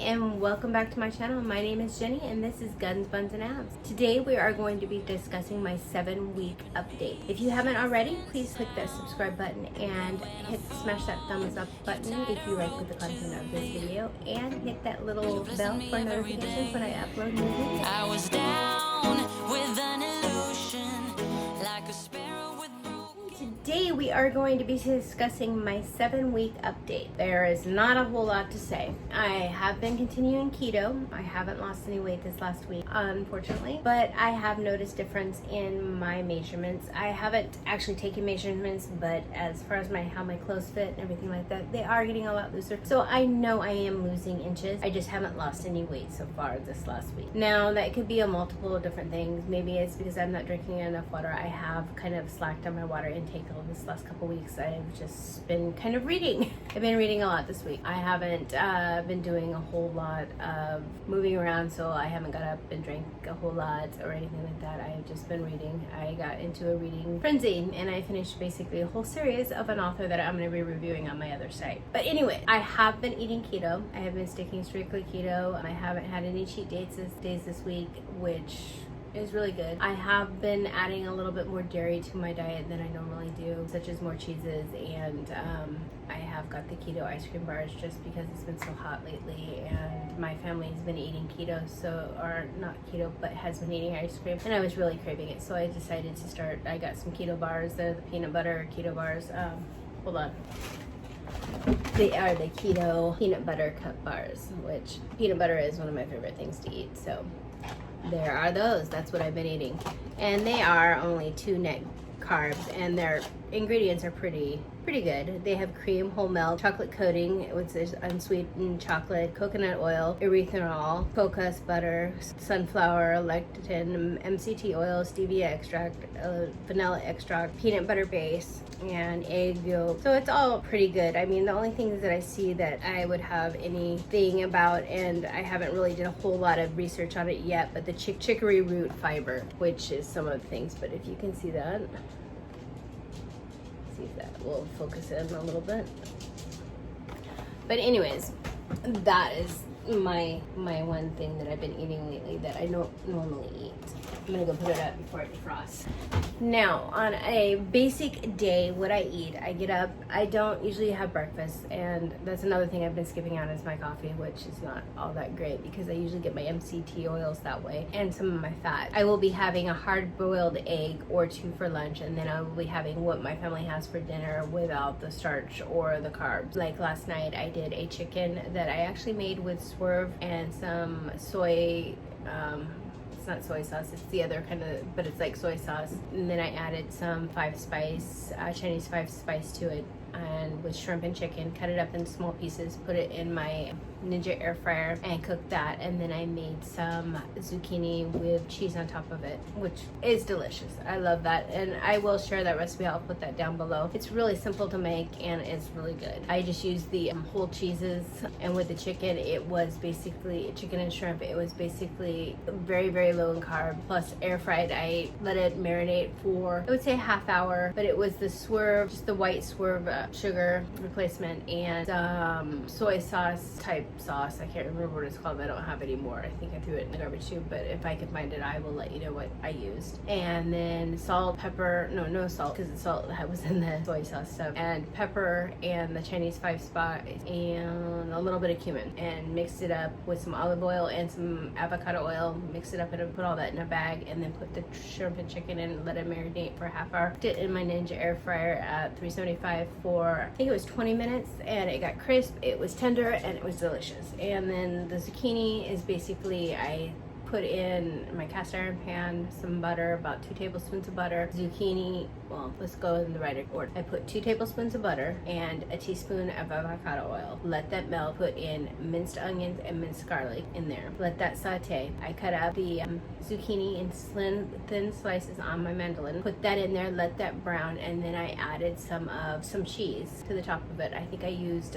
and welcome back to my channel. My name is Jenny and this is Guns, Buns, and Abs. Today we are going to be discussing my 7-week update. If you haven't already, please click that subscribe button and smash that thumbs up button if you like with the content of this video, and hit that little bell for notifications when I upload new videos. I was down with an illusion, like a sparrow with Today we are going to be discussing my 7-week update. There is not a whole lot to say. I have been continuing keto. I haven't lost any weight this last week, unfortunately, but I have noticed difference in my measurements. I haven't actually taken measurements, but as far as how my clothes fit and everything like that, they are getting a lot looser. So I know I am losing inches. I just haven't lost any weight so far this last week. Now that could be a multiple of different things. Maybe it's because I'm not drinking enough water. I have kind of slacked on my water intake this last couple weeks. I've just been kind of reading. I've been reading a lot this week. I haven't been doing a whole lot of moving around, so I haven't got up and drank a whole lot or anything like that. I've just been reading. I got into a reading frenzy and I finished basically a whole series of an author that I'm going to be reviewing on my other site. But anyway, I have been eating keto. I have been sticking strictly keto. I haven't had any cheat days this week, which is really good. I have been adding a little bit more dairy to my diet than I normally do, such as more cheeses, and I have got the keto ice cream bars just because it's been so hot lately and my family has been eating keto, or not keto, but has been eating ice cream, and I was really craving it, so I decided to start. I got some keto bars. They're the peanut butter keto bars. Hold on. They are the keto peanut butter cup bars, which peanut butter is one of my favorite things to eat, so there are those. That's what I've been eating, and they are only 2 net carbs, and their ingredients are pretty good. They have cream, whole milk, chocolate coating, which is unsweetened chocolate, coconut oil, erythritol, coconut butter, sunflower lecithin, MCT oil, stevia extract, vanilla extract, peanut butter base, and egg yolk. So it's all pretty good. I mean, the only things that I see that I would have anything about, and I haven't really did a whole lot of research on it yet, but the chicory root fiber, which is some of the things. But if you can see that, see if that will focus in a little bit. But anyways, that is my one thing that I've been eating lately that I don't normally eat. I'm gonna go put it up before it defrosts. Now, on a basic day, what I eat, I get up, I don't usually have breakfast, and that's another thing I've been skipping out is my coffee, which is not all that great because I usually get my MCT oils that way and some of my fat. I will be having a hard-boiled egg or 2 for lunch, and then I will be having what my family has for dinner without the starch or the carbs. Like last night, I did a chicken that I actually made with swerve and some soy, it's not soy sauce, it's the other kind of, but it's like soy sauce, and then I added some 5-spice, Chinese 5-spice to it, and with shrimp and chicken, cut it up in small pieces, put it in my Ninja air fryer and cooked that, and then I made some zucchini with cheese on top of it, which is delicious. I love that, and I will share that recipe. I'll put that down below. It's really simple to make and it's really good. I just used the whole cheeses, and with the chicken, it was basically chicken and shrimp. It was basically very low in carb, plus air fried. I let it marinate for, I would say, a half hour, but it was the swerve, just the white swerve sugar replacement, and soy sauce type sauce. I can't remember what it's called. I don't have it anymore. I think I threw it in the garbage too, but if I can find it, I will let you know what I used. And then salt, pepper, no salt, because the salt that was in the soy sauce stuff, and pepper and the Chinese 5-spice and a little bit of cumin, and mixed it up with some olive oil and some avocado oil, mix it up and put all that in a bag, and then put the shrimp and chicken in and let it marinate for a half hour. Put it in my Ninja air fryer at 375 for, I think it was 20 minutes, and it got crisp, it was tender, and it was delicious. And then the zucchini is basically, I put in my cast iron pan some butter, about 2 tablespoons of butter, zucchini, well, let's go in the right order. I put 2 tablespoons of butter and a teaspoon of avocado oil. Let that melt. Put in minced onions and minced garlic in there. Let that saute. I cut up the zucchini in thin slices on my mandolin. Put that in there, let that brown, and then I added some cheese to the top of it. I think I used,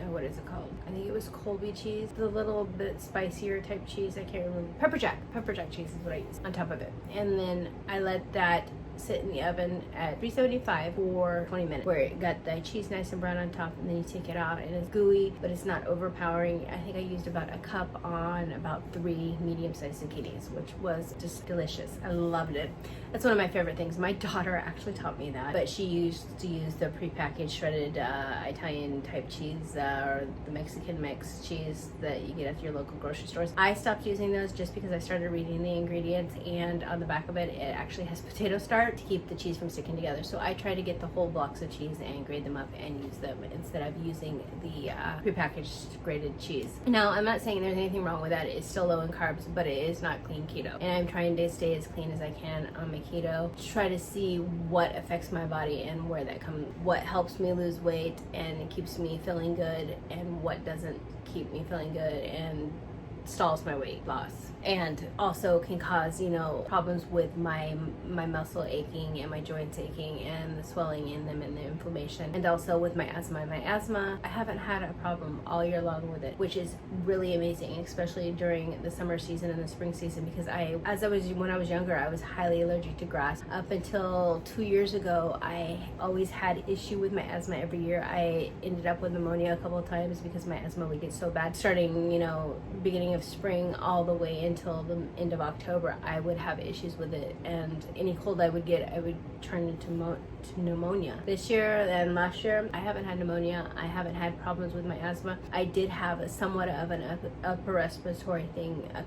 what is it called? I think it was Colby cheese, the little bit spicier type cheese. I can't remember. PepperJack cheese is what I used on top of it. And then I let that sit in the oven at 375 for 20 minutes, where it got the cheese nice and brown on top, and then you take it out and it's gooey, but it's not overpowering. I think I used about a cup on about 3 medium-sized zucchinis, which was just delicious. I loved it. That's one of my favorite things. My daughter actually taught me that, but she used to use the prepackaged shredded Italian type cheese or the Mexican mix cheese that you get at your local grocery stores. I stopped using those just because I started reading the ingredients, and on the back of it, it actually has potato starch to keep the cheese from sticking together. So I try to get the whole blocks of cheese and grate them up and use them instead of using the prepackaged grated cheese. Now, I'm not saying there's anything wrong with that. It's still low in carbs, but it is not clean keto. And I'm trying to stay as clean as I can on my keto, try to see what affects my body and where that comes, what helps me lose weight and keeps me feeling good, and what doesn't keep me feeling good and stalls my weight loss, and also can cause, you know, problems with my muscle aching and my joints aching and the swelling in them and the inflammation, and also with my asthma. I haven't had a problem all year long with it, which is really amazing, especially during the summer season and the spring season, because when I was younger, I was highly allergic to grass. Up until 2 years ago, I always had issue with my asthma every year. I ended up with pneumonia a couple of times because my asthma would get so bad. Starting, you know, beginning of spring all the way until the end of October, I would have issues with it, and any cold I would get, I would turn into pneumonia. This year and last year, I haven't had pneumonia. I haven't had problems with my asthma. I did have somewhat of an upper respiratory thing I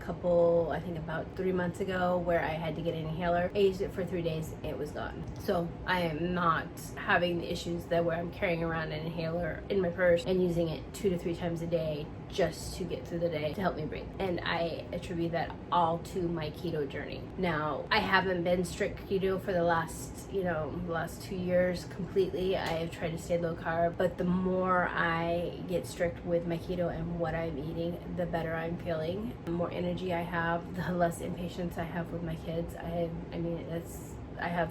think about 3 months ago, where I had to get an inhaler. I used it for 3 days, it was gone. So I am not having the issues that where I'm carrying around an inhaler in my purse and using it 2 to 3 times a day just to get through the day to help me breathe. And I attribute that all to my keto journey. Now, I haven't been strict keto for the last 2 years completely. I have tried to stay low carb, but the more I get strict with my keto and what I'm eating, the better I'm feeling. The more energy I have, the less impatience I have with my kids. I have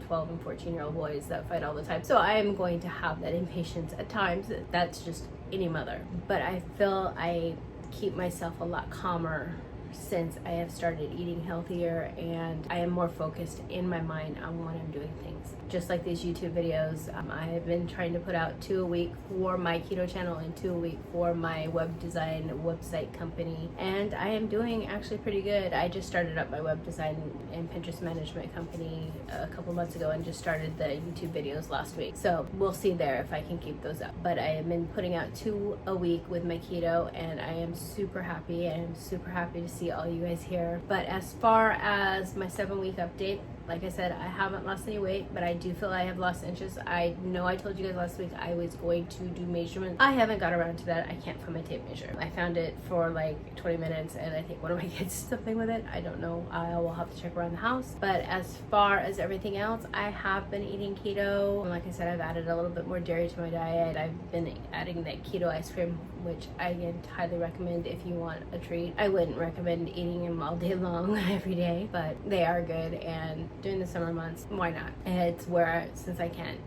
12 and 14-year-old boys that fight all the time. So I am going to have that impatience at times. That's just any mother. But I feel I keep myself a lot calmer since I have started eating healthier, and I am more focused in my mind on when I'm doing things. Just like these YouTube videos, I have been trying to put out 2 a week for my keto channel and 2 a week for my web design website company, and I am doing actually pretty good. I just started up my web design and Pinterest management company a couple months ago and just started the YouTube videos last week. So we'll see there if I can keep those up. But I have been putting out 2 a week with my keto, and I am super happy. I am super happy to see all you guys here. But as far as my 7-week update, like I said, I haven't lost any weight, but I do feel I have lost inches. I know I told you guys last week I was going to do measurements. I haven't got around to that. I can't find my tape measure. I found it for like 20 minutes, and I think one of my kids did something with it. I don't know. I will have to check around the house. But as far as everything else, I have been eating keto. And like I said, I've added a little bit more dairy to my diet. I've been adding that keto ice cream, which I again highly recommend if you want a treat. I wouldn't recommend eating them all day long every day, but they are good, and during the summer months, why not? And it's where, since I can't,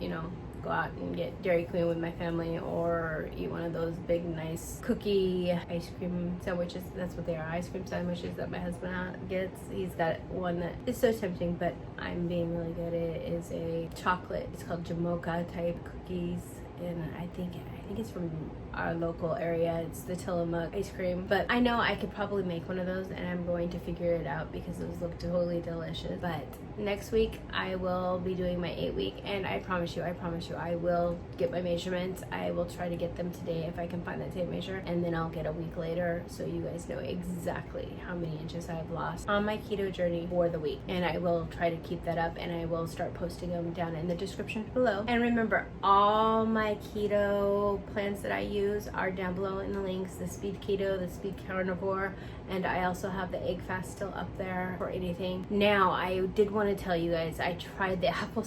go out and get Dairy Queen with my family or eat one of those big nice cookie ice cream sandwiches. That's what they are, ice cream sandwiches that my husband gets. He's got one that is so tempting, but I'm being really good. It is a chocolate, it's called Jamocha type cookies, and I think it's from our local area. It's the Tillamook ice cream, but I know I could probably make one of those, and I'm going to figure it out because those look totally delicious. But next week I will be doing my 8-week, and I promise you I will get my measurements. I will try to get them today if I can find that tape measure, and then I'll get a week later so you guys know exactly how many inches I've lost on my keto journey for the week. And I will try to keep that up, and I will start posting them down in the description below. And remember, all my keto plans that I use are down below in the links. The speed keto, the speed carnivore, and I also have the egg fast still up there for anything. Now, I did want to tell you guys, I tried the apple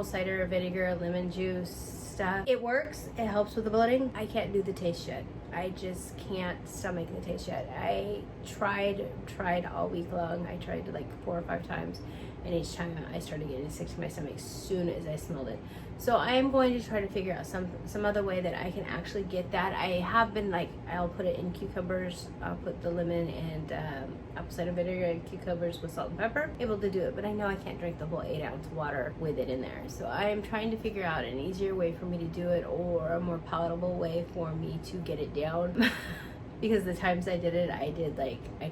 cider vinegar lemon juice stuff. It works. It helps with the bloating. I can't do the taste yet. I just can't stomach the taste yet. I tried all week long. I tried like 4 or 5 times, and each time I started getting sick to my stomach as soon as I smelled it. So I am going to try to figure out some other way that I can actually get that. I have been like, I'll put it in cucumbers, I'll put the lemon and apple cider vinegar and cucumbers with salt and pepper. Able to do it, but I know I can't drink the whole 8-ounce water with it in there. So I am trying to figure out an easier way for me to do it, or a more palatable way for me to get it down. Because the times I did it, I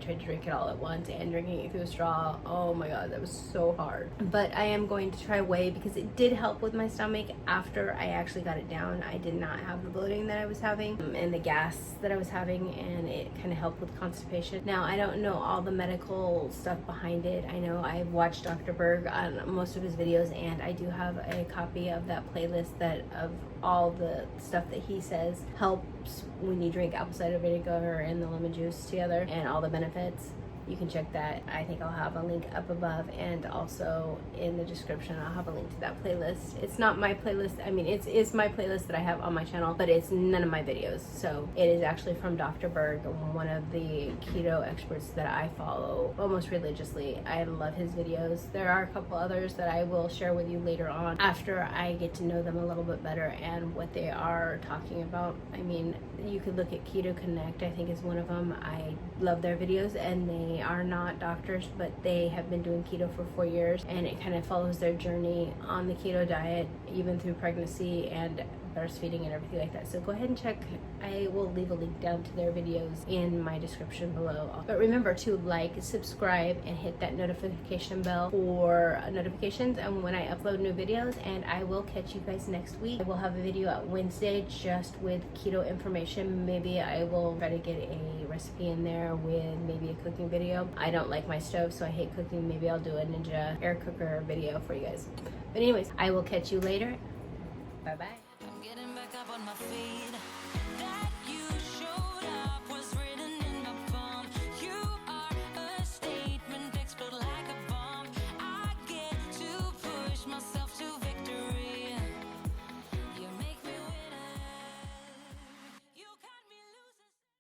tried to drink it all at once and drinking it through a straw. Oh my god, that was so hard. But I am going to try whey because it did help with my stomach after I actually got it down. I did not have the bloating that I was having and the gas that I was having, and it kind of helped with constipation. Now, I don't know all the medical stuff behind it. I know I've watched Dr. Berg on most of his videos, and I do have a copy of that playlist of all the stuff that he says helps when you drink apple cider vinegar and the lemon juice together, and all the benefits. You can check that. I think I'll have a link up above, and also in the description I'll have a link to that playlist. It's not my playlist. I mean, it's my playlist that I have on my channel, but it's none of my videos. So it is actually from Dr. Berg, one of the keto experts that I follow almost religiously. I love his videos. There are a couple others that I will share with you later on after I get to know them a little bit better and what they are talking about. I mean, you could look at Keto Connect, I think is one of them. I love their videos, and they are not doctors, but they have been doing keto for 4 years, and it kind of follows their journey on the keto diet, even through pregnancy and breastfeeding and everything like that. So go ahead and check. I will leave a link down to their videos in my description below. But remember to like, subscribe, and hit that notification bell for notifications and when I upload new videos. And I will catch you guys next week. I will have a video out Wednesday just with keto information. Maybe I will try to get a recipe in there with maybe a cooking video. I don't like my stove, so I hate cooking. Maybe I'll do a Ninja air cooker video for you guys. But anyways, I will catch you later. Bye bye. Getting back up on my feet.